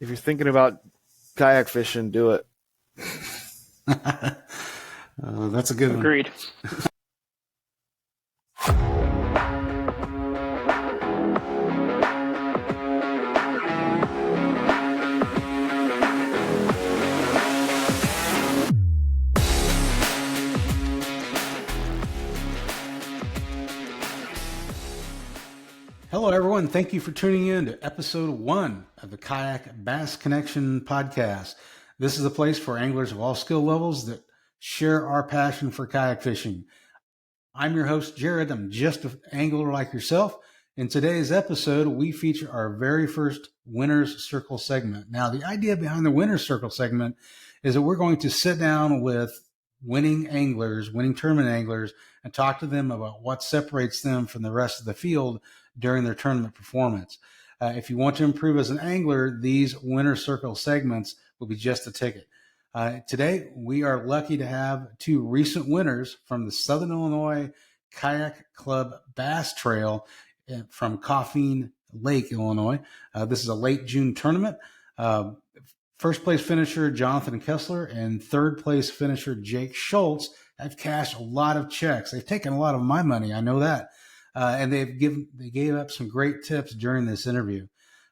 if you're thinking about kayak fishing, do it. That's a good one. Agreed. Hello, everyone. Thank you for tuning in to episode 1 of the Kayak Bass Connection podcast. This is a place for anglers of all skill levels that share our passion for kayak fishing. I'm your host, Jared. I'm just an angler like yourself. In today's episode, we feature our very first Winner's Circle segment. Now, the idea behind the Winner's Circle segment is that we're going to sit down with winning tournament anglers, and talk to them about what separates them from the rest of the field during their tournament performance. If you want to improve as an angler, these Winner's Circle segments will be just the ticket. Today, we are lucky to have 2 recent winners from the Southern Illinois Kayak Club Bass Trail from Coffeen Lake, Illinois. This is a late June tournament. First place finisher Jonathan Kessler and third place finisher Jake Schultz have cashed a lot of checks. They've taken a lot of my money, I know that. And they gave up some great tips during this interview.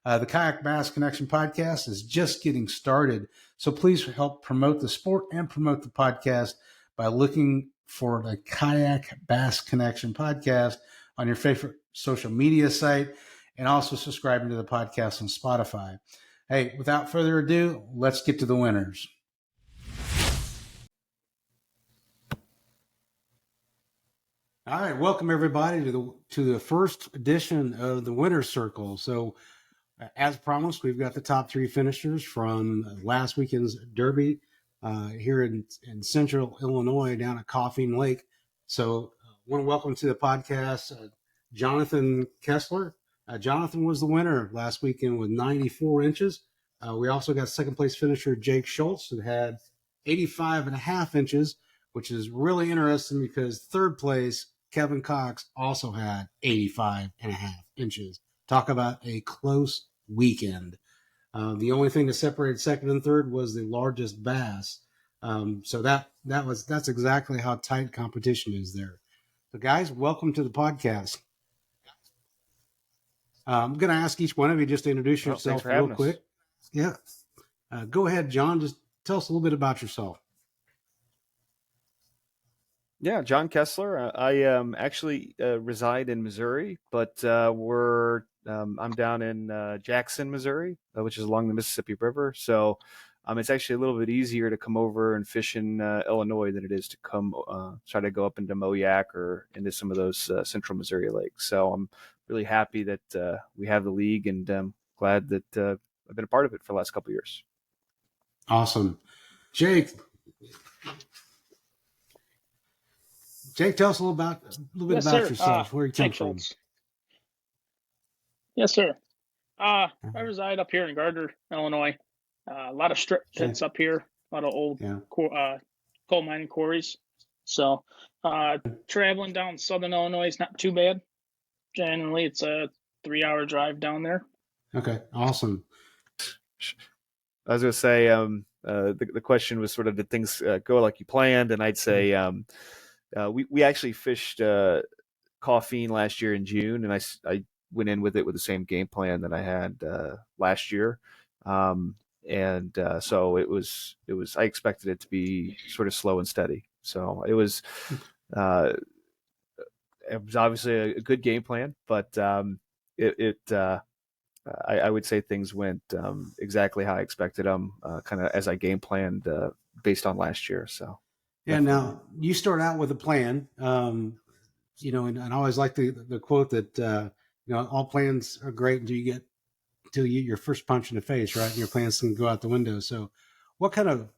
The Kayak Bass Connection podcast is just getting started, so please help promote the sport and promote the podcast by looking for the Kayak Bass Connection podcast on your favorite social media site, and also subscribing to the podcast on Spotify. Hey, without further ado, let's get to the winners. All right, welcome everybody to the first edition of the Winner's Circle. So, as promised, we've got the top 3 finishers from last weekend's Derby here in Central Illinois down at Coffeen Lake. So, I want to welcome to the podcast Jonathan Kessler. Jonathan was the winner last weekend with 94 inches. We also got second place finisher Jake Schultz, who had 85.5 inches, which is really interesting because third place Kevin Cox also had 85.5 inches. Talk about a close weekend. The only thing that separated second and third was the largest bass. So that's exactly how tight competition is there. So guys, welcome to the podcast. I'm going to ask each one of you just to introduce yourself real quick. Yeah. Go ahead, John. Just tell us a little bit about yourself. Yeah, John Kessler. I actually reside in Missouri, but I'm down in Jackson, Missouri, which is along the Mississippi River. So it's actually a little bit easier to come over and fish in Illinois than it is to come try to go up into Moyac or into some of those central Missouri lakes. So I'm really happy that we have the league, and glad that I've been a part of it for the last couple of years. Awesome. Jake, tell us a little bit about yourself. Where you come from? Yes, sir. I reside up here in Gardner, Illinois. A lot of strip pits up here, a lot of old coal mining quarries. So traveling down Southern Illinois is not too bad. Generally, it's a 3-hour drive down there. Okay, awesome. I was going to say, the question was sort of, did things go like you planned? And I'd say we actually fished Coffeen last year in June, and I went in with it with the same game plan that I had last year. So it was I expected it to be sort of slow and steady. So it was obviously a good game plan, but I would say things went exactly how I expected them, kind of as I game planned based on last year. So yeah, now you start out with a plan, and I always like the quote that all plans are great until you get your first punch in the face, right? And your plans can go out the window. So, what kind of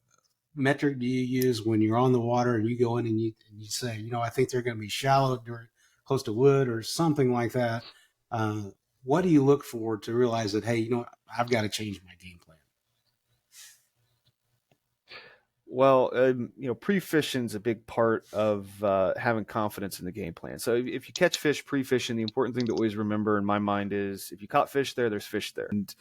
metric do you use when you're on the water and you go in and you say, I think they're going to be shallow close to wood or something like that? What do you look for to realize that, hey, I've got to change my game plan? Well, pre-fishing is a big part of having confidence in the game plan. So if you catch fish pre-fishing, the important thing to always remember in my mind is if you caught fish there, there's fish there. And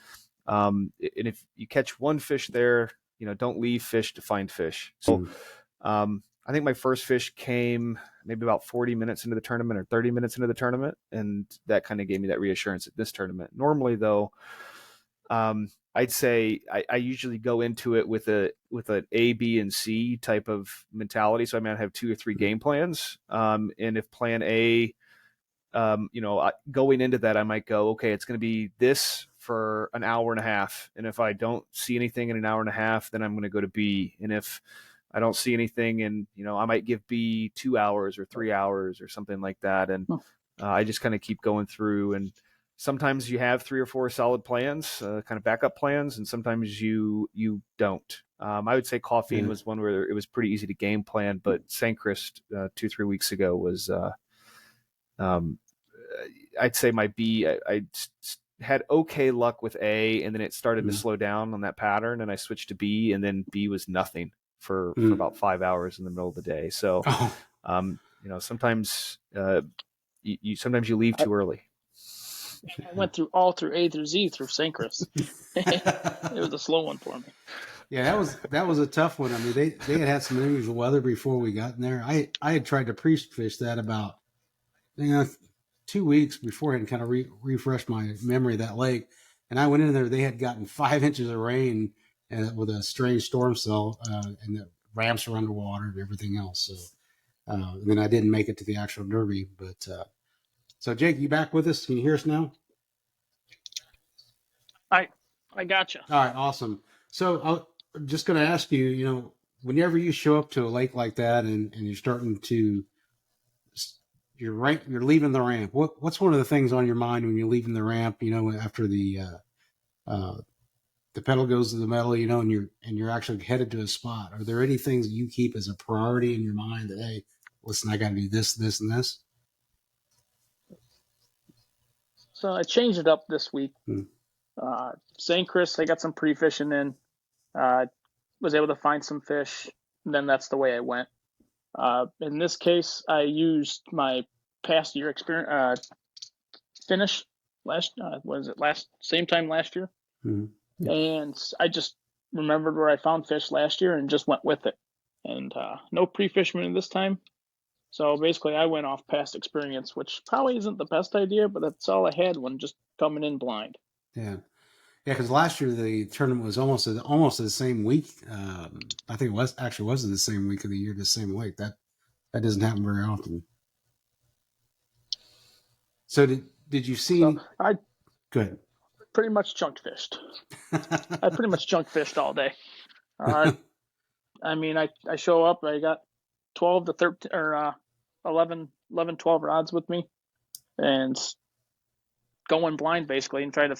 And if you catch one fish there, don't leave fish to find fish. So I think my first fish came maybe about 40 minutes into the tournament or 30 minutes into the tournament, and that kind of gave me that reassurance at this tournament. Normally, though, I'd say I usually go into it with an A, B, and C type of mentality. So I might have 2 or 3 game plans. And if plan A, going into that, I might go, okay, it's going to be this for an hour and a half. And if I don't see anything in an hour and a half, then I'm going to go to B. And if I don't see anything, and I might give B 2 hours or 3 hours or something like that. And I just kind of keep going through. And sometimes you have 3 or 4 solid plans, kind of backup plans, and sometimes you don't. I would say Coffeen was one where it was pretty easy to game plan, but SIKC 2-3 weeks ago was, I'd say my B. I had okay luck with A, and then it started to slow down on that pattern, and I switched to B, and then B was nothing for about 5 hours in the middle of the day. So, sometimes sometimes you leave too early. I went through all through A through Z through SIKC. It was a slow one for me. Yeah, that was a tough one. I mean, they had some unusual weather before we got in there. I had tried to pre-fish that about 2 weeks beforehand, kind of refresh my memory of that lake. And I went in there; they had gotten 5 inches of rain and with a strange storm cell, and the ramps were underwater and everything else. So then I didn't make it to the actual derby. But so, Jake, you back with us? Can you hear us now? I gotcha. All right, awesome. So I'm just going to ask you, whenever you show up to a lake like that and you're starting to, you're leaving the ramp. What's one of the things on your mind when you're leaving the ramp? After the pedal goes to the metal, and you're actually headed to a spot. Are there any things that you keep as a priority in your mind that, hey, listen, I got to do this, this, and this? So I changed it up this week. St. Chris, I got some pre-fishing in. Was able to find some fish. And then that's the way I went. In this case, I used my past year experience finish same time last year. And I just remembered where I found fish last year and just went with it. And no pre-fishing this time. So basically, I went off past experience, which probably isn't the best idea, but that's all I had when just coming in blind. Yeah. Yeah, because last year the tournament was almost the same week. I think it was the same week of the year, the same lake. That doesn't happen very often. So did you see? So I good. Pretty much junk fished. I pretty much junk fished all day. I mean, I show up. I got 12 to 13 or 11, 12 rods with me, and going blind basically, and try to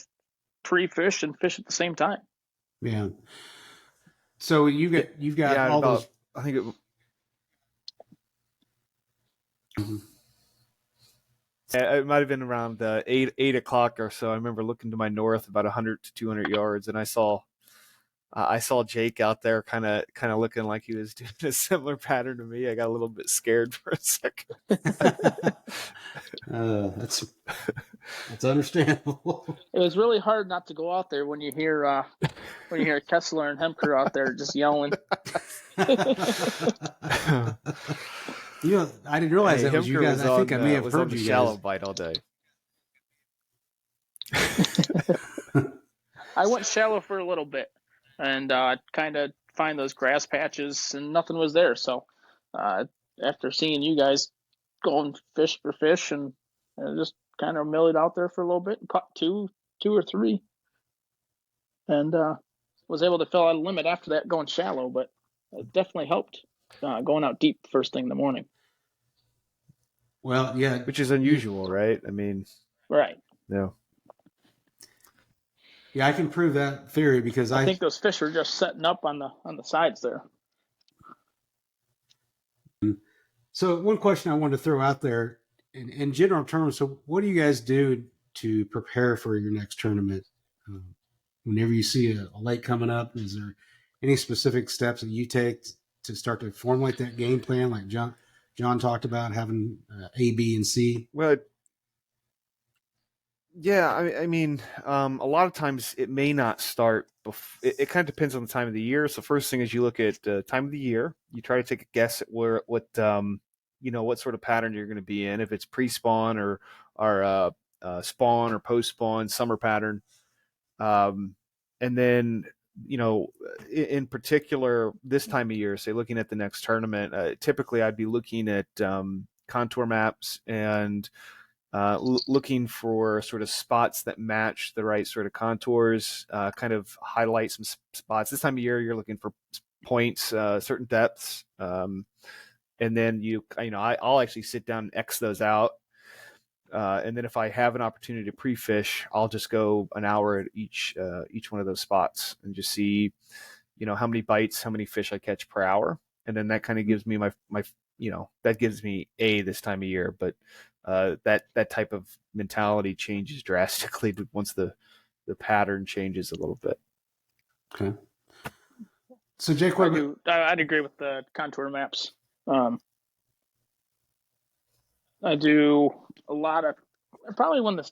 pre-fish and fish at the same time. Yeah. So you've got all those. I think it. It might have been around 8 o'clock or so. I remember looking to my north about 100 to 200 yards, and I saw Jake out there, kind of looking like he was doing a similar pattern to me. I got a little bit scared for a second. That's understandable. It was really hard not to go out there when you hear Kessler and Hemker out there just yelling. I didn't realize that was you guys. I think I may have heard you shallow guys. bite all day. I went shallow for a little bit and kind of find those grass patches, and nothing was there. So after seeing you guys going fish for fish, and just kind of milled out there for a little bit and caught two or three, and was able to fill out a limit after that going shallow, but it definitely helped going out deep first thing in the morning. Well, yeah. Which is unusual, right? I mean, right. No. Yeah, I can prove that theory because I think those fish are just setting up on the sides there. So one question I wanted to throw out there in general terms, so what do you guys do to prepare for your next tournament? Whenever you see a lake coming up, is there any specific steps that you take to start to formulate that game plan, like John talked about having A, B, and C? Well, Yeah, I mean, a lot of times it may not start. It kind of depends on the time of the year. So first thing is you look at time of the year. You try to take a guess at what sort of pattern you're going to be in. If it's pre-spawn or spawn or post-spawn, summer pattern, um, and then in particular this time of year, say looking at the next tournament, typically I'd be looking at contour maps and looking for sort of spots that match the right sort of contours, kind of highlight some spots. This time of year, you're looking for points, certain depths, and then I'll actually sit down and X those out. And then if I have an opportunity to pre-fish, I'll just go an hour at each one of those spots and just see, how many bites, how many fish I catch per hour, and then that kind of gives me my that gives me this time of year. But that type of mentality changes drastically once the pattern changes a little bit. Okay. So Jake, I'd agree with the contour maps. I do a lot of. I probably want to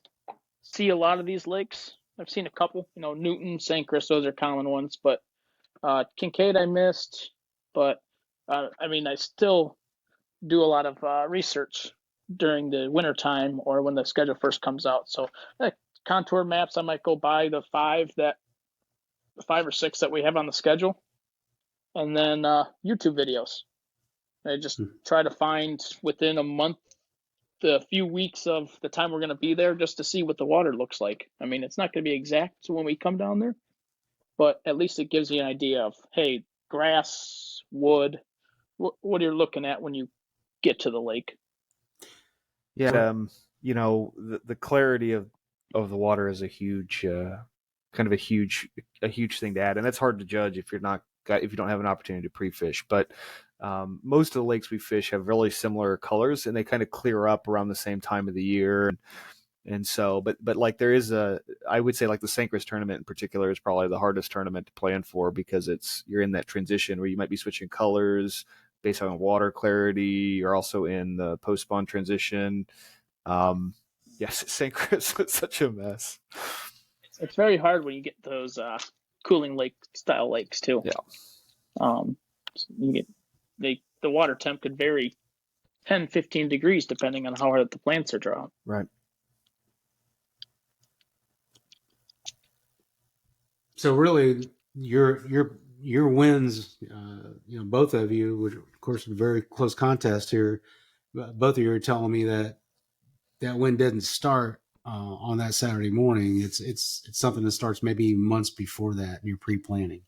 see a lot of these lakes. I've seen a couple. Newton, St. Chris, those are common ones. But Kincaid I missed. But I still do a lot of research during the winter time or when the schedule first comes out. So contour maps, I might go by the five or six that we have on the schedule, and then YouTube videos. I just try to find within a month, the few weeks of the time we're going to be there, just to see what the water looks like. I mean, it's not going to be exact when we come down there, but at least it gives you an idea of, hey, grass, wood, what you're looking at when you get to the lake. Yeah, the clarity of the water is a huge kind of a huge thing to add, and that's hard to judge if you don't have an opportunity to pre-fish. But most of the lakes we fish have really similar colors, and they kind of clear up around the same time of the year. And so, but like I would say like the St. Chris tournament in particular is probably the hardest tournament to plan for, because you're in that transition where you might be switching colors based on water clarity. You're also in the post-spawn transition. Yes, St. Chris was such a mess. It's very hard when you get those cooling lake style lakes too. Yeah. You get the water temp could vary 10, 15 degrees depending on how hard the plants are drawn. Right. So really, your wins, both of you, which of course a very close contest here. Both of you are telling me that win didn't start on that Saturday morning. It's something that starts maybe months before that, and you're pre-planning.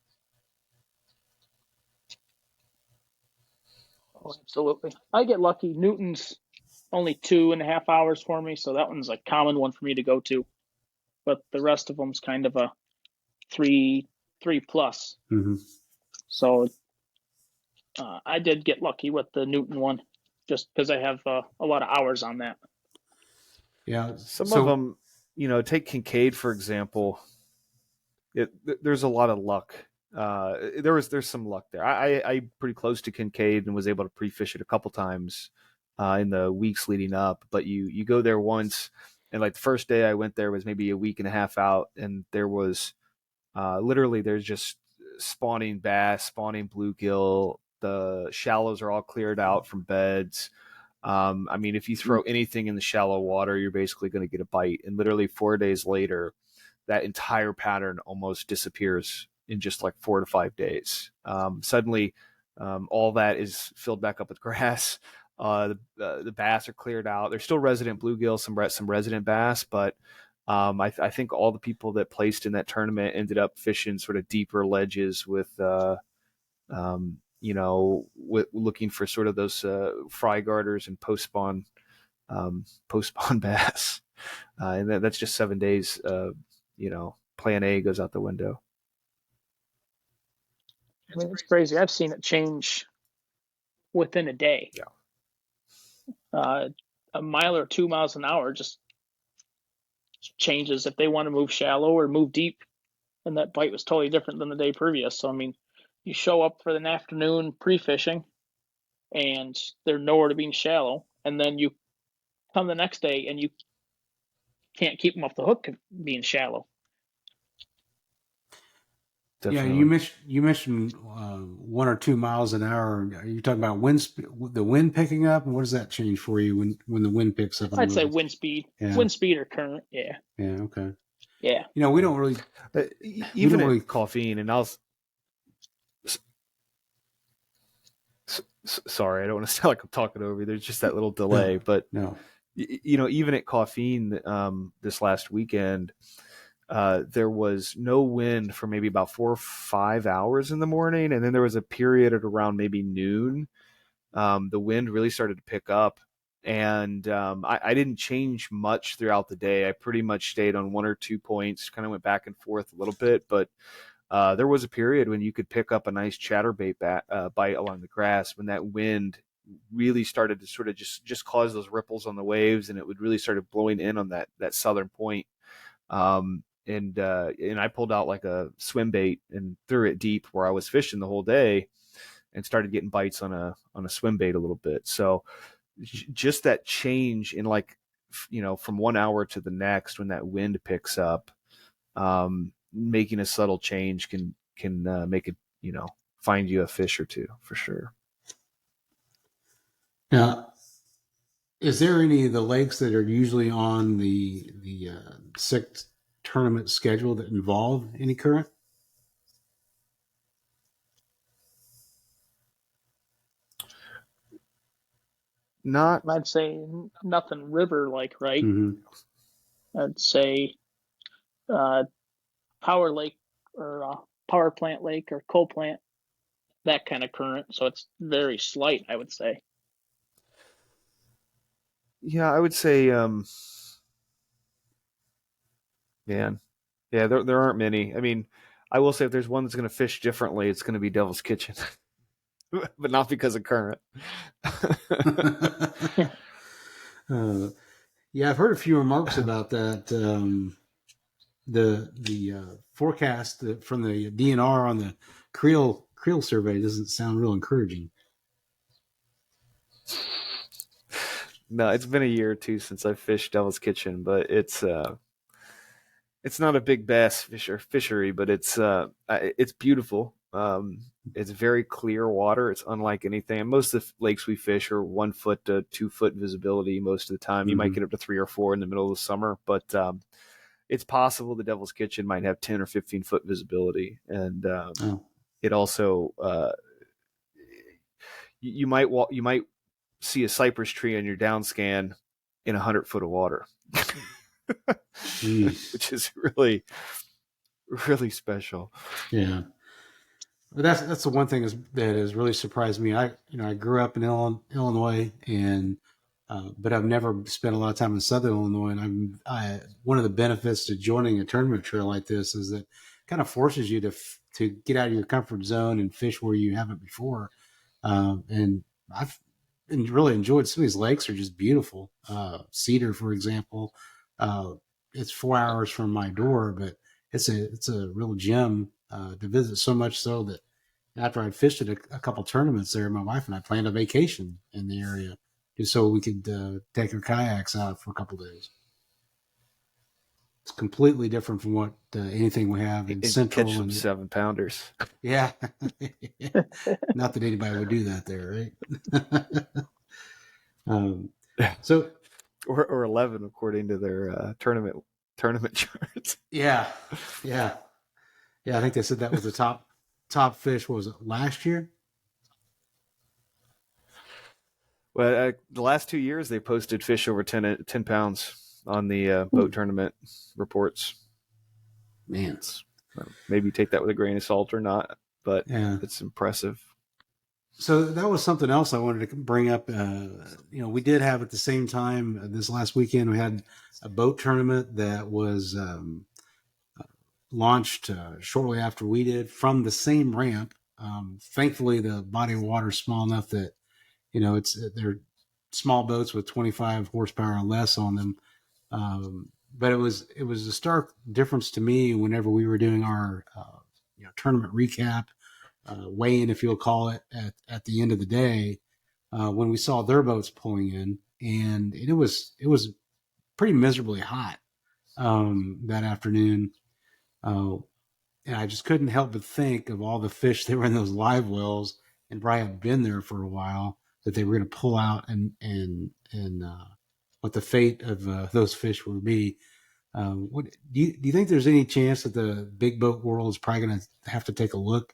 Oh, absolutely. I get lucky. Newton's only 2.5 hours for me, so that one's a common one for me to go to. But the rest of them's kind of a 3 plus. Mm-hmm. So I did get lucky with the Newton one, just because I have a lot of hours on that. Yeah, some of them, take Kincaid for example. There's a lot of luck. There's some luck there. I'm pretty close to Kincaid and was able to pre-fish it a couple times in the weeks leading up. But you go there once, and like the first day I went there was maybe a week and a half out, and there was literally there's just spawning bass, spawning bluegill. The shallows are all cleared out from beds. I mean, if you throw anything in the shallow water, you're basically going to get a bite. And literally 4 days later, that entire pattern almost disappears in just like 4 to 5 days. Suddenly, all that is filled back up with grass. The bass are cleared out. There's still resident bluegill, some resident bass, but I think all the people that placed in that tournament ended up fishing sort of deeper ledges with looking for sort of those fry garters and post spawn bass, and that's just 7 days. Plan A goes out the window. I mean, it's crazy. I've seen it change within a day. Yeah. A mile or 2 miles an hour just changes if they want to move shallow or move deep, and that bite was totally different than the day previous. So I mean, you show up for an afternoon pre-fishing, and they're nowhere to be shallow, and then you come the next day and you can't keep them off the hook being shallow. Definitely. Yeah, you mentioned 1 or 2 miles an hour. Are you talking about the wind picking up, and what does that change for you when the wind picks up? I'd say wind speed, wind speed or current. Yeah. Yeah. Okay. Yeah. We don't really even at Coffeen, and sorry, I don't want to sound like I'm talking over you. There's just that little delay, but even at Coffeen this last weekend, there was no wind for maybe about 4 or 5 hours in the morning, and then there was a period at around maybe noon. The wind really started to pick up, and I didn't change much throughout the day. I pretty much stayed on 1 or 2 points, kind of went back and forth a little bit, but there was a period when you could pick up a nice chatterbait bite along the grass when that wind really started to sort of just cause those ripples on the waves, and it would really started blowing in on that southern point. And I pulled out like a swim bait and threw it deep where I was fishing the whole day, and started getting bites on a swim bait a little bit. So just that change in from 1 hour to the next when that wind picks up, making a subtle change can make it, find you a fish or two for sure. Now, is there any of the lakes that are usually on the SIKC tournament schedule that involve any current? I'd say nothing river like, right? Mm-hmm. I'd say power lake or power plant lake or coal plant, that kind of current. So it's very slight, I would say. Yeah, I would say, there aren't many. I mean, I will say if there's one that's going to fish differently, it's going to be Devil's Kitchen, but not because of current. Yeah, I've heard a few remarks about that. The forecast from the DNR on the creel survey doesn't sound real encouraging. No, it's been a year or two since I fished Devil's Kitchen, but it's not a big bass fishery, but it's beautiful. It's very clear water. It's unlike anything. And most of the lakes we fish are 1 foot to 2 foot visibility most of the time. You might get up to 3 or 4 in the middle of the summer, but it's possible the Devil's Kitchen might have 10 or 15 foot visibility. And it also you might see a cypress tree on your down scan in 100 foot of water. Which is really, really special. Yeah, but that's the one thing that has really surprised me. I grew up in Illinois, and but I've never spent a lot of time in Southern Illinois. And one of the benefits to joining a tournament trail like this is that it kind of forces you to get out of your comfort zone and fish where you haven't before. And I've really enjoyed some of these lakes. Are just beautiful. Cedar, for example. It's 4 hours from my door, but it's a real gem to visit. So much so that after I'd fished at a couple tournaments there, my wife and I planned a vacation in the area just so we could take our kayaks out for a couple days. It's completely different from what anything we have in Central. Catch some 7-pounders. Yeah, not that anybody would do that there, right? So. Or 11 according to their tournament charts. Yeah. I think they said that was the top fish. What was it, last year? Well, the last 2 years they posted fish over 10 pounds on the boat tournament reports. Man, maybe take that with a grain of salt or not, but it's impressive. So that was something else I wanted to bring up. We did have at the same time this last weekend, we had a boat tournament that was launched shortly after we did from the same ramp. Thankfully, the body of water is small enough that, they're small boats with 25 horsepower or less on them. But it was a stark difference to me whenever we were doing our tournament recap, weigh-in, if you'll call it, at the end of the day, when we saw their boats pulling in, and it was pretty miserably hot. that afternoon. And I just couldn't help but think of all the fish that were in those live wells and probably had been there for a while that they were going to pull out, and what the fate of those fish would be. What do you think there's any chance that the big boat world is probably going to have to take a look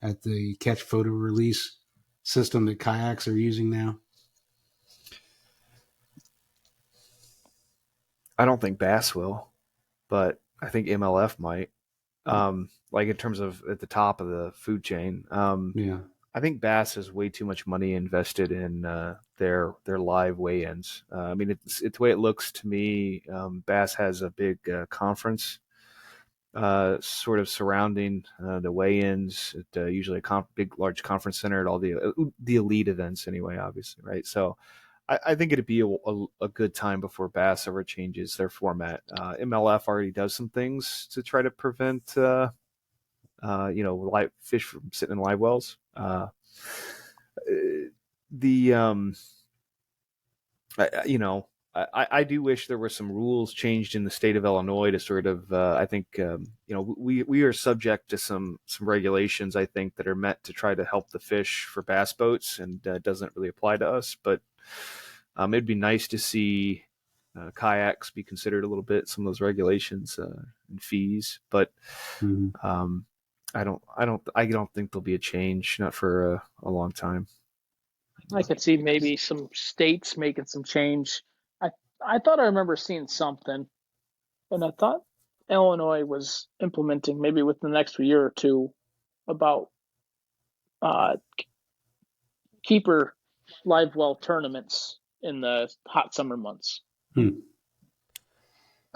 at the catch photo release system that kayaks are using now? I don't think bass will, but I think MLF might. Like in terms of at the top of the food chain. Yeah. I think bass has way too much money invested in their live weigh-ins. I mean, it's the way it looks to me. Bass has a big conference sort of surrounding the weigh-ins at usually a big, large conference center at all the elite events anyway, obviously, right? So I think it'd be a good time before bass ever changes their format. MLF already does some things to try to prevent live fish from sitting in live wells. I do wish there were some rules changed in the state of Illinois to sort of, I think, we are subject to some regulations, I think, that are meant to try to help the fish for bass boats, and doesn't really apply to us. But it'd be nice to see kayaks be considered a little bit, some of those regulations and fees. But I don't think there'll be a change, not for a long time. I could see maybe some states making some change. I thought I remember seeing something, and I thought Illinois was implementing maybe within the next year or two about keeper live well tournaments in the hot summer months.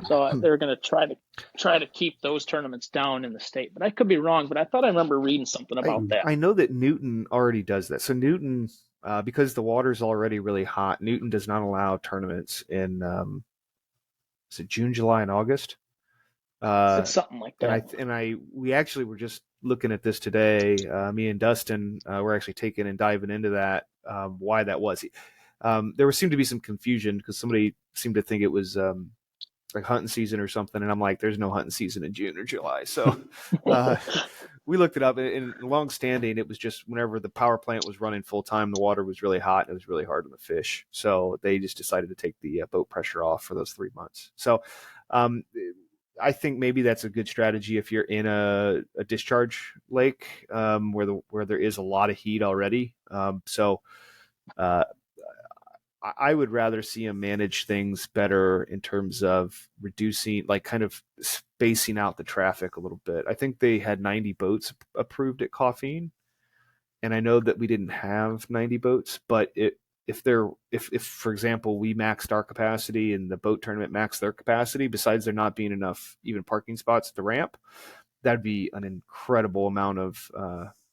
So they're going to try to keep those tournaments down in the state, but I could be wrong. But I thought I remember reading something about that. I know that Newton already does that. So Newton, because the water's already really hot, Newton does not allow tournaments in is it June, July, and August? It's something like that. We actually were just looking at this today. Me and Dustin were actually taking and diving into that, why that was. There seemed to be some confusion because somebody seemed to think it was like hunting season or something, and I'm like, there's no hunting season in June or July. So we looked it up, and long standing, it was just whenever the power plant was running full time, the water was really hot and it was really hard on the fish. So they just decided to take the boat pressure off for those 3 months. So I think maybe that's a good strategy if you're in a discharge lake where there is a lot of heat already. I would rather see them manage things better in terms of reducing, like kind of spacing out the traffic a little bit. I think they had 90 boats approved at Coffeen, and I know that we didn't have 90 boats, but if for example we maxed our capacity and the boat tournament maxed their capacity, besides there not being enough even parking spots at the ramp, that'd be an incredible amount of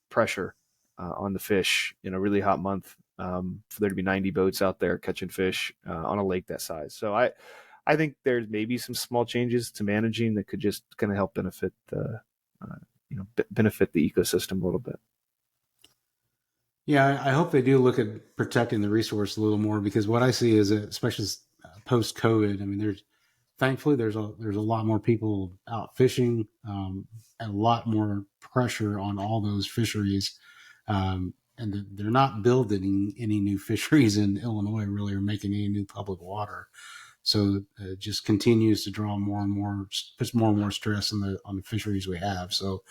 pressure on the fish in a really hot month. For there to be 90 boats out there catching fish on a lake that size. So I think there's maybe some small changes to managing that could just kind of help benefit benefit the ecosystem a little bit. Yeah, I hope they do look at protecting the resource a little more, because what I see is that, especially post COVID, I mean, thankfully there's a lot more people out fishing, and a lot more pressure on all those fisheries. And they're not building any new fisheries in Illinois, really, or making any new public water. So it just continues to draw more and more, puts more and more stress on the fisheries we have. So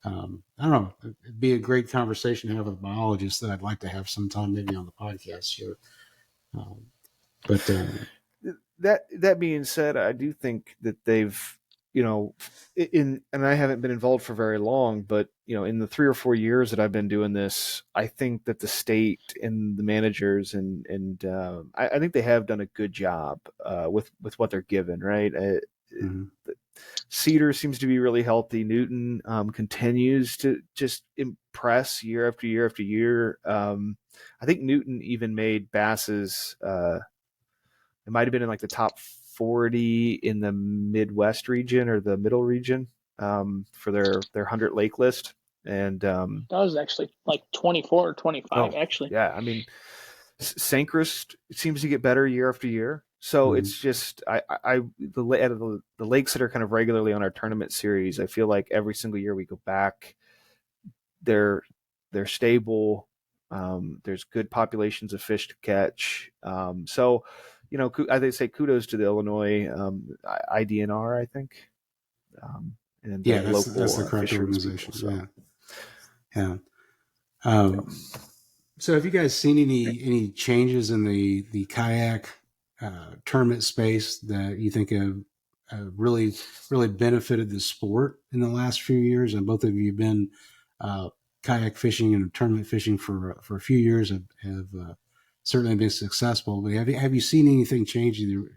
I don't know, it'd be a great conversation to have with a biologist that I'd like to have sometime, maybe on the podcast here. But that being said, I do think that they've, and I haven't been involved for very long, but in the 3 or 4 years that I've been doing this, I think that the state and the managers and I think they have done a good job with what they're given, right? Cedar seems to be really healthy. Newton continues to just impress year after year after year. I think Newton even made Bass's. It might have been in like the top 40 in the Midwest region or the middle region for their 100 lake list. And that was actually like 24 or 25, actually. Yeah, I mean, Sankrist seems to get better year after year. So it's just the lakes that are kind of regularly on our tournament series, I feel like every single year we go back, they're stable. There's good populations of fish to catch. So, I say kudos to the Illinois IDNR, I think, and the that's local the correct fisheries organization. people. So. So have you guys seen any changes in the kayak tournament space that you think have really benefited the sport in the last few years? And both of you have been kayak fishing and tournament fishing for a few years, have certainly been successful. But have you seen anything change either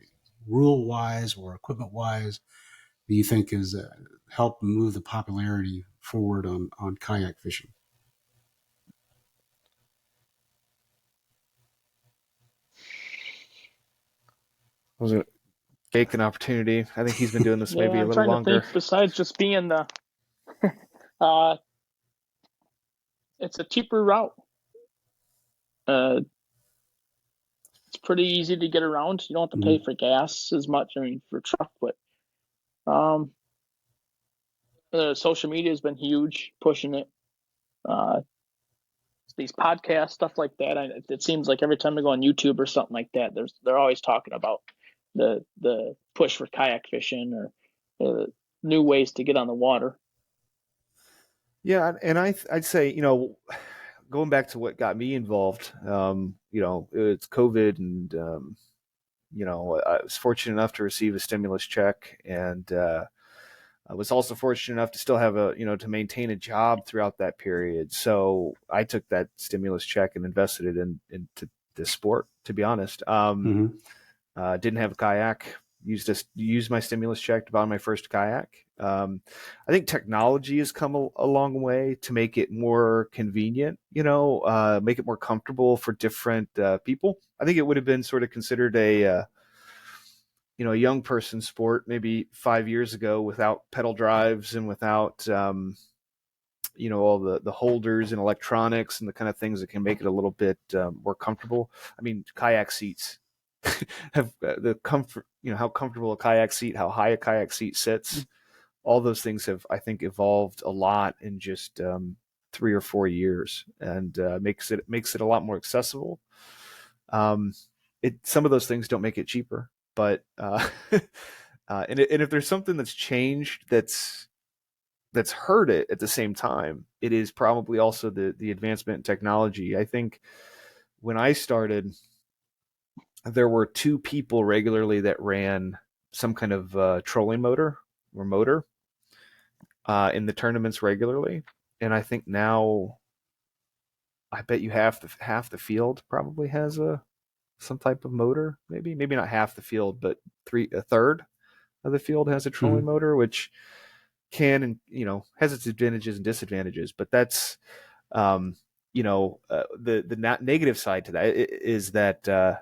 rule wise or equipment wise that you think has helped move the popularity forward on kayak fishing? Was it take an opportunity? I think he's been doing this maybe a I'm little trying longer. to think. Besides just being the, it's a cheaper route. It's pretty easy to get around. You don't have to pay for gas as much. I mean, for truck, but the social media has been huge, pushing it. These podcasts, stuff like that. It seems like every time I go on YouTube or something like that, they're always talking about the push for kayak fishing or new ways to get on the water. Yeah, and I'd say, going back to what got me involved, it's COVID, and I was fortunate enough to receive a stimulus check, and I was also fortunate enough to still have to maintain a job throughout that period. So I took that stimulus check and invested it into this sport. To be honest, didn't have a kayak. Used my stimulus check to buy my first kayak. I think technology has come a long way to make it more convenient, make it more comfortable for different people. I think it would have been sort of considered a young person sport maybe 5 years ago without pedal drives and without all the holders and electronics and the kind of things that can make it a little bit more comfortable. I mean, kayak seats have the comfort, how comfortable a kayak seat, how high a kayak seat sits. All those things have, I think, evolved a lot in just 3 or 4 years, and makes it a lot more accessible. Some of those things don't make it cheaper, but and if there's something that's changed that's hurt it at the same time, it is probably also the advancement in technology. I think when I started, there were 2 people regularly that ran some kind of trolling motor or motor in the tournaments regularly, and I think now, I bet you half the field probably has some type of motor. Maybe not half the field, but a third of the field has a trolling motor, which can, and has its advantages and disadvantages. But that's the negative side to that is that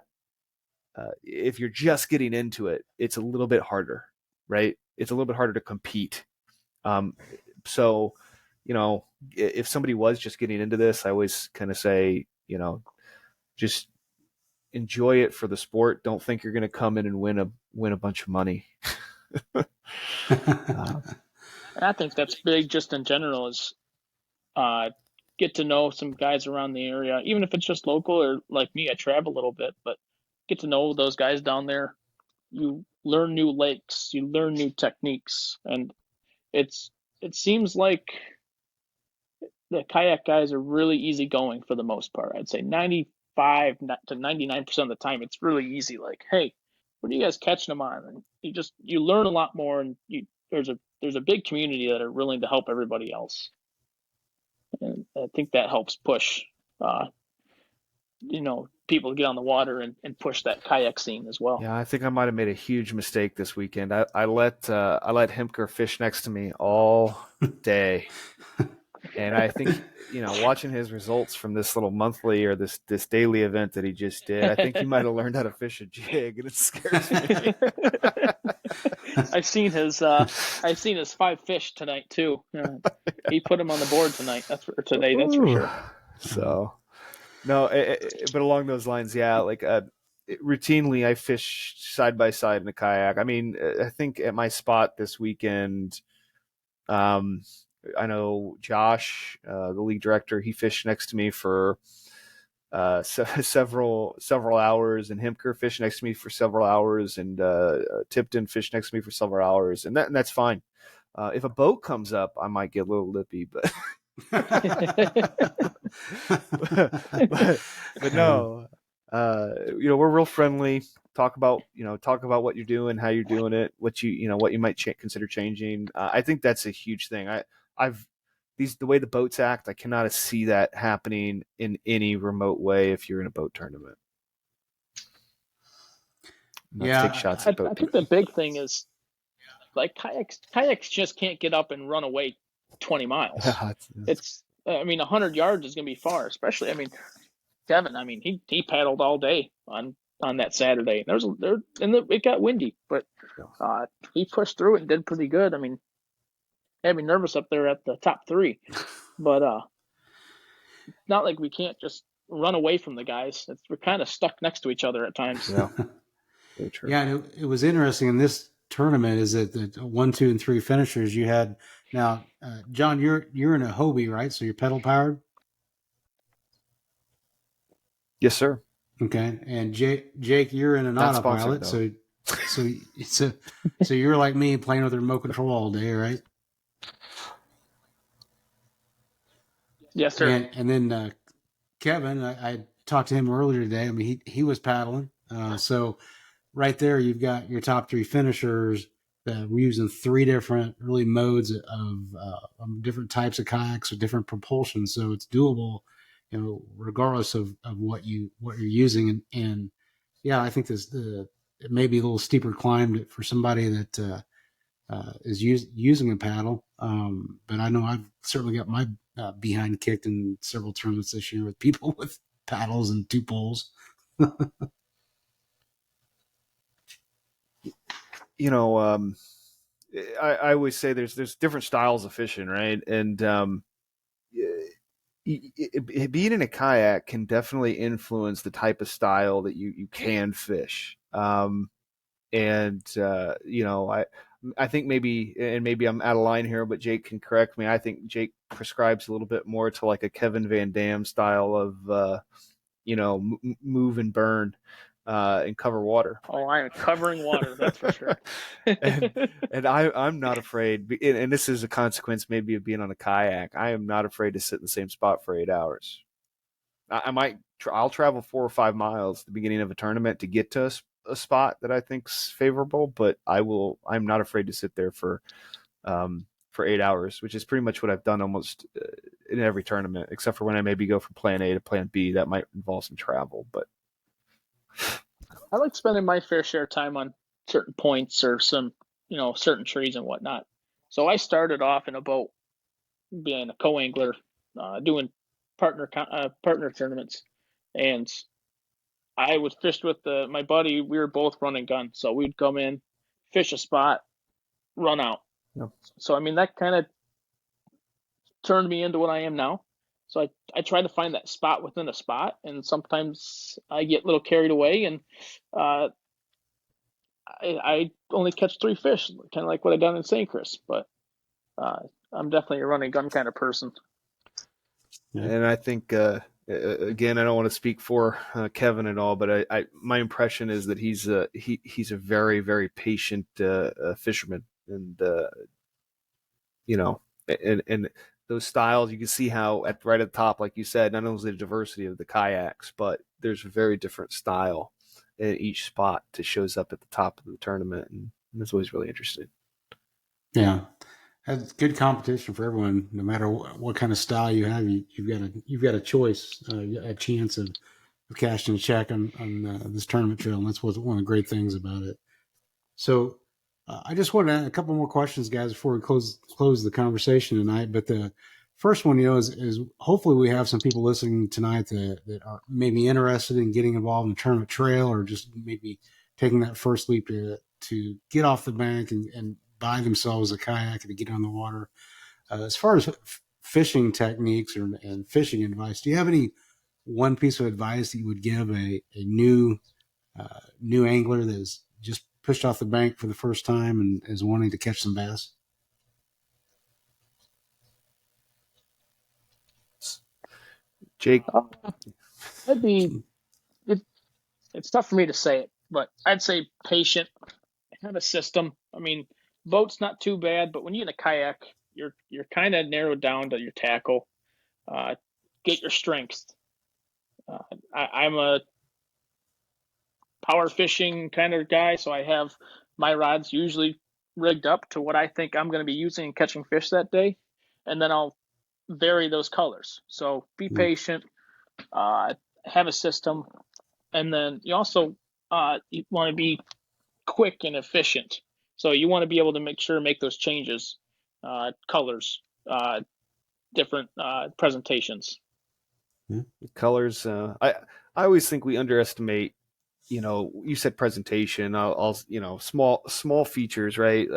if you're just getting into it, it's a little bit harder, right? It's a little bit harder to compete. So, if somebody was just getting into this, I always kind of say, just enjoy it for the sport. Don't think you're going to come in and win a bunch of money. I think that's big just in general is get to know some guys around the area, even if it's just local or like me, I travel a little bit, but get to know those guys down there. You learn new lakes, you learn new techniques, and it seems like the kayak guys are really easygoing for the most part. I'd say 95 to 99% of the time, it's really easy. Like, hey, what are you guys catching them on? And you learn a lot more, and there's a big community that are willing to help everybody else, and I think that helps push, people to get on the water and push that kayak scene as well. Yeah, I think I might have made a huge mistake this weekend. I let Hemker fish next to me all day. And I think, watching his results from this little monthly or this daily event that he just did, I think he might have learned how to fish a jig, and it scares me. I've seen his 5 fish tonight too. He put them on the board tonight. That's for sure. So, no, but along those lines, yeah, like routinely I fish side by side in a kayak. I mean, I think at my spot this weekend, I know Josh, the league director, he fished next to me for several hours, and Himker fished next to me for several hours, and Tipton fished next to me for several hours, and that's fine. If a boat comes up, I might get a little lippy, but but no, we're real friendly. Talk about what you're doing, how you're doing it, what you might consider changing. I think that's a huge thing. The way the boats act, I cannot see that happening in any remote way if you're in a boat tournament. Take shots at boat. I think the big thing is like kayaks just can't get up and run away 20 miles. It's 100 yards is going to be far, especially. I mean, Kevin. I mean, he paddled all day on that Saturday. It got windy, but he pushed through it and did pretty good. I mean, had me nervous up there at the top 3, but not like we can't just run away from the guys. We're kind of stuck next to each other at times. Yeah, very true. Yeah, it was interesting in this tournament is that the 1, 2, and 3 finishers you had. Now, John, you're in a Hobie, right? So you're pedal powered. Yes, sir. Okay, and Jake, you're in an autopilot, so you're like me playing with the remote control all day, right? Yes, sir. And then Kevin, I talked to him earlier today. I mean, he was paddling. So right there, you've got your top 3 finishers. We're using 3 different really modes of different types of kayaks with different propulsion. So it's doable, regardless of what you're using. And yeah, I think it may be a little steeper climb for somebody that is using a paddle. But I know I've certainly got my behind kicked in several tournaments this year with people with paddles and 2 poles. I always say there's different styles of fishing, right? And being in a kayak can definitely influence the type of style that you can fish. I think maybe I'm out of line here, but Jake can correct me. I think Jake prescribes a little bit more to like a Kevin Van Dam style of, move and burn and cover water. Oh, I am covering water, that's for sure. and I'm not afraid, and this is a consequence maybe of being on a kayak. I am not afraid to sit in the same spot for 8 hours. I'll travel 4 or 5 miles at the beginning of a tournament to get to a spot that I think's favorable, but I'm not afraid to sit there for 8 hours, which is pretty much what I've done almost in every tournament, except for when I maybe go from plan A to plan B. That might involve some travel, but I like spending my fair share of time on certain points or some, certain trees and whatnot. So I started off in a boat being a co-angler, doing partner tournaments, and I would fish with my buddy. We were both running gun, so we'd come in, fish a spot, run out. Yep. So that kind of turned me into what I am now. So I try to find that spot within a spot, and sometimes I get a little carried away, and I only catch 3 fish, kind of like what I done in St. Chris. But I'm definitely a running gun kind of person. And I think again, I don't want to speak for Kevin at all, but my impression is that he's a very, very patient fisherman, and and those styles, you can see how right at the top, like you said, not only the diversity of the kayaks, but there's a very different style in each spot that shows up at the top of the tournament, and that's always really interesting. Yeah. That's good competition for everyone. No matter what kind of style you have, you've got a choice, a chance of cashing a check on this tournament trail, and that's one of the great things about it. So, I just want to add a couple more questions, guys, before we close the conversation tonight. But the first one, is hopefully we have some people listening tonight that are maybe interested in getting involved in the tournament trail, or just maybe taking that first leap to get off the bank and buy themselves a kayak and to get on the water. As far as fishing techniques and fishing advice, do you have any one piece of advice that you would give a new new angler that is just pushed off the bank for the first time and is wanting to catch some bass? Jake, I'd be. It's tough for me to say it, but I'd say patient. Have a system. I mean, boat's not too bad, but when you're in a kayak, you're kind of narrowed down to your tackle. Get your strengths. I'm a power fishing kind of guy, so I have my rods usually rigged up to what I think I'm going to be using and catching fish that day, and then I'll vary those colors. So be patient, have a system, and then you also you want to be quick and efficient. So you want to be able to make those changes, colors, different presentations. colors. I always think we underestimate. You said presentation. I'll small features, right?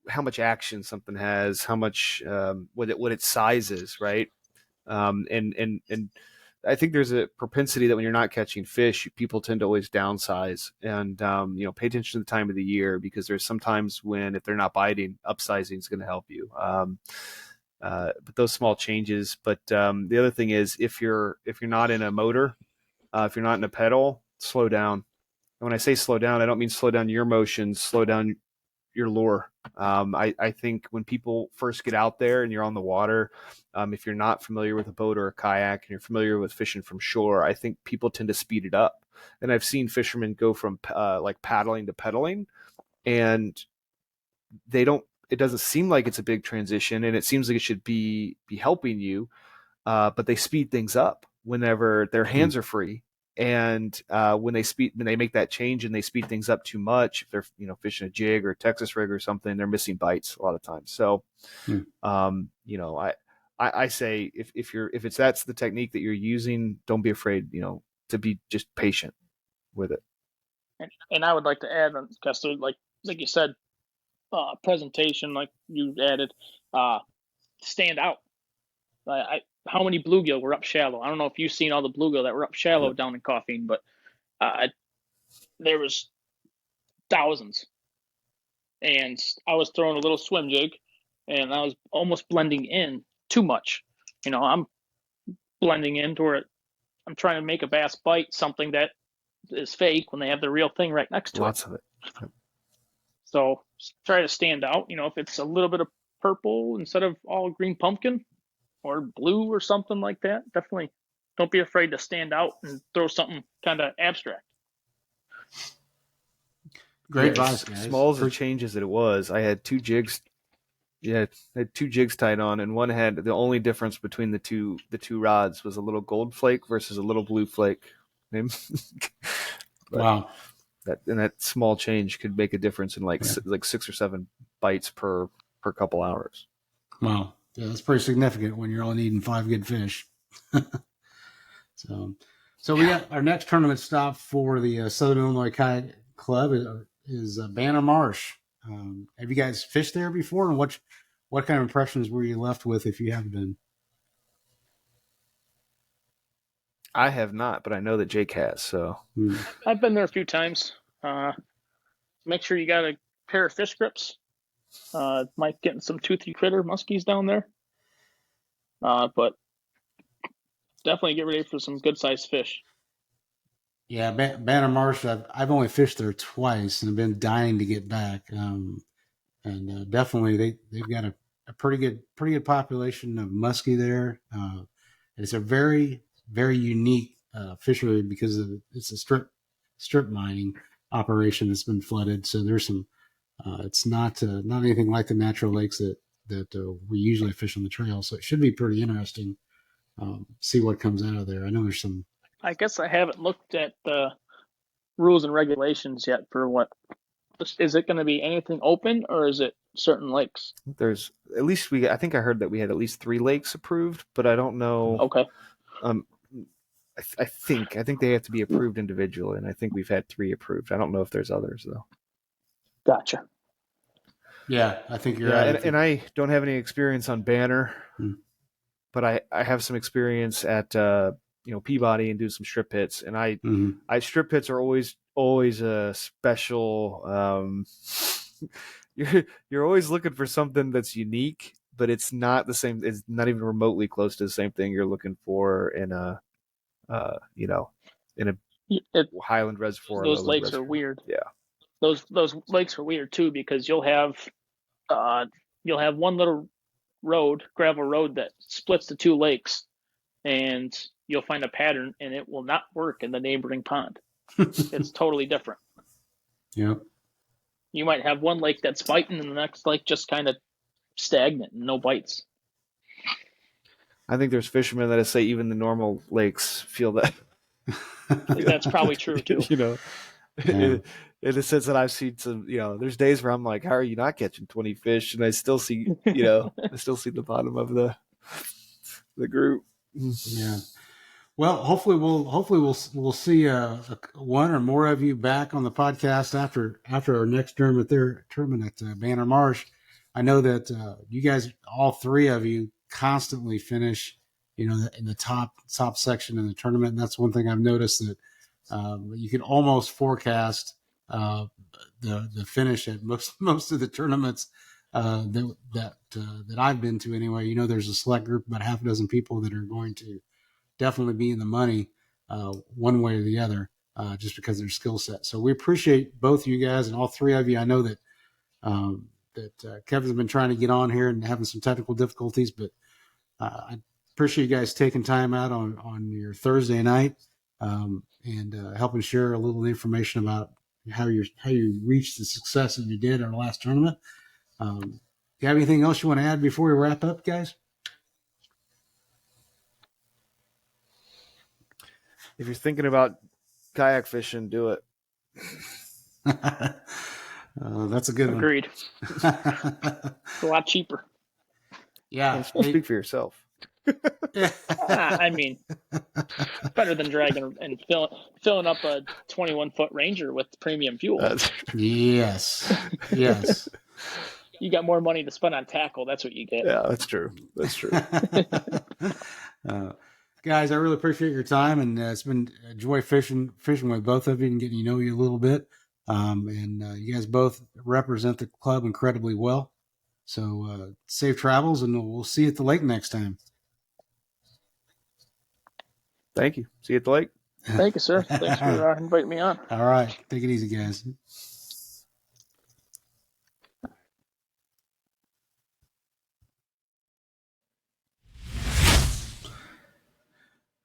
How much action something has, how much what its size is, right? And I think there's a propensity that when you're not catching fish, people tend to always downsize and pay attention to the time of the year, because there's sometimes when, if they're not biting, upsizing is going to help you. But those small changes. But the other thing is, if you're not in a motor, if you're not in a pedal, slow down. And when I say slow down, I don't mean slow down your motions, slow down your lure. I think when people first get out there and you're on the water, if you're not familiar with a boat or a kayak and you're familiar with fishing from shore, I think people tend to speed it up. And I've seen fishermen go from like paddling to pedaling, and it doesn't seem like it's a big transition, and it seems like it should be helping you, but they speed things up whenever their hands are free. And when they make that change and they speed things up too much, if they're fishing a jig or a Texas rig or something, they're missing bites a lot of times. So, I say if that's the technique that you're using, don't be afraid, to be just patient with it. And I would like to add on, Kessler, like you said, presentation, like you added, stand out. How many bluegill were up shallow? I don't know if you've seen all the bluegill that were up shallow down in Coffeen, but there was thousands. And I was throwing a little swim jig, and I was almost blending in too much. I'm blending in to where I'm trying to make a bass bite something that is fake when they have the real thing right next to Lots of it. So try to stand out. If it's a little bit of purple instead of all green pumpkin, or blue or something like that, definitely don't be afraid to stand out and throw something kind of abstract. Great advice, guys. Small as the changes that it was, I had two jigs. Yeah, I had two jigs tied on, and one had the only difference between the two rods was a little gold flake versus a little blue flake. Wow. That small change could make a difference in like 6 or 7 bites per couple hours. Wow. Yeah, that's pretty significant when you're only eating 5 good fish. So we got our next tournament stop for the Southern Illinois Kayak Club is Banner Marsh. Have you guys fished there before, and what kind of impressions were you left with if you have been? I have not, but I know that Jake has. So I've been there a few times. Make sure you got a pair of fish grips. Might getting some toothy critter muskies down there. But definitely get ready for some good sized fish. Yeah, Banner Marsh. I've only fished there twice, and I've been dying to get back. And definitely they've got a pretty good population of muskie there. It's a very, very unique fishery because it's a strip mining operation that's been flooded. So there's some. It's not anything like the natural lakes that we usually fish on the trail. So it should be pretty interesting. See what comes out of there. I know there's some. I guess I haven't looked at the rules and regulations yet for what. Is it going to be anything open, or is it certain lakes? There's at least I think I heard that we had at least 3 lakes approved, but I don't know. Okay. I think they have to be approved individually, and I think we've had 3 approved. I don't know if there's others though. Gotcha. Yeah, I think you're right. And I don't have any experience on Banner, but I have some experience at Peabody and do some strip hits. And I strip hits are always a special. You're always looking for something that's unique, but it's not the same. It's not even remotely close to the same thing you're looking for in a Highland reservoir. Those lakes are weird. Yeah, those lakes are weird too, because you'll have one little gravel road that splits the two lakes, and you'll find a pattern, and it will not work in the neighboring pond. It's totally different. Yep. You might have one lake that's biting, and the next lake just kind of stagnant and no bites. I think there's fishermen that say even the normal lakes feel that. That's probably true too. In the sense that I've seen some, there's days where I'm like, how are you not catching 20 fish? And I still see, I still see the bottom of the group. Yeah. Well, hopefully we'll see one or more of you back on the podcast after our next tournament at Banner Marsh. I know that you guys, all three of you, constantly finish, in the top section in the tournament. And that's one thing I've noticed, that you can almost forecast the finish at most of the tournaments that I've been to anyway. There's a select group, about half a dozen people that are going to definitely be in the money one way or the other, just because of their skill set. So we appreciate both of you guys, and all three of you. I know that Kevin's been trying to get on here and having some technical difficulties, but I appreciate you guys taking time out on your Thursday night and helping share a little information about how you reached the success that you did in our last tournament. Do you have anything else you want to add before we wrap up, guys? If you're thinking about kayak fishing, do it. That's a good one. Agreed. It's a lot cheaper. Yeah. Speak for yourself. I mean, better than dragging and filling up a 21-foot Ranger with premium fuel. Yes. You got more money to spend on tackle. That's what you get. Yeah, that's true. Guys, I really appreciate your time, and it's been a joy fishing with both of you and getting to know you a little bit. And you guys both represent the club incredibly well. So safe travels, and we'll see you at the lake next time. Thank you. See you at the lake. Thank you, sir. Thanks for inviting me on. All right. Take it easy, guys.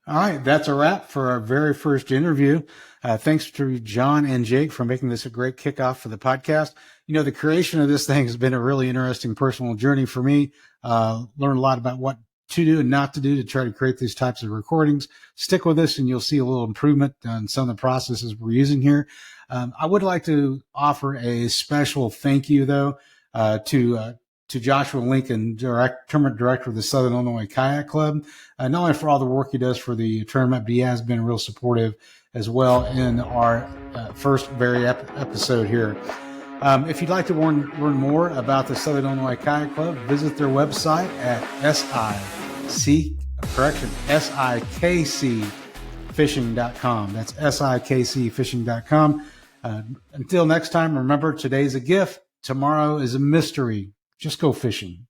All right, that's a wrap for our very first interview. Thanks to John and Jake for making this a great kickoff for the podcast. The creation of this thing has been a really interesting personal journey for me. Learned a lot about what to do and not to do to try to create these types of recordings. Stick with us and you'll see a little improvement on some of the processes we're using here. I would like to offer a special thank you, though, to Joshua Lincoln, tournament director of the Southern Illinois Kayak Club, not only for all the work he does for the tournament, but he has been real supportive as well in our first episode here. If you'd like to learn more about the Southern Illinois Kayak Club, visit their website at SIKCfishing.com. That's SIKCfishing.com. Until next time, remember, today's a gift, tomorrow is a mystery. Just go fishing.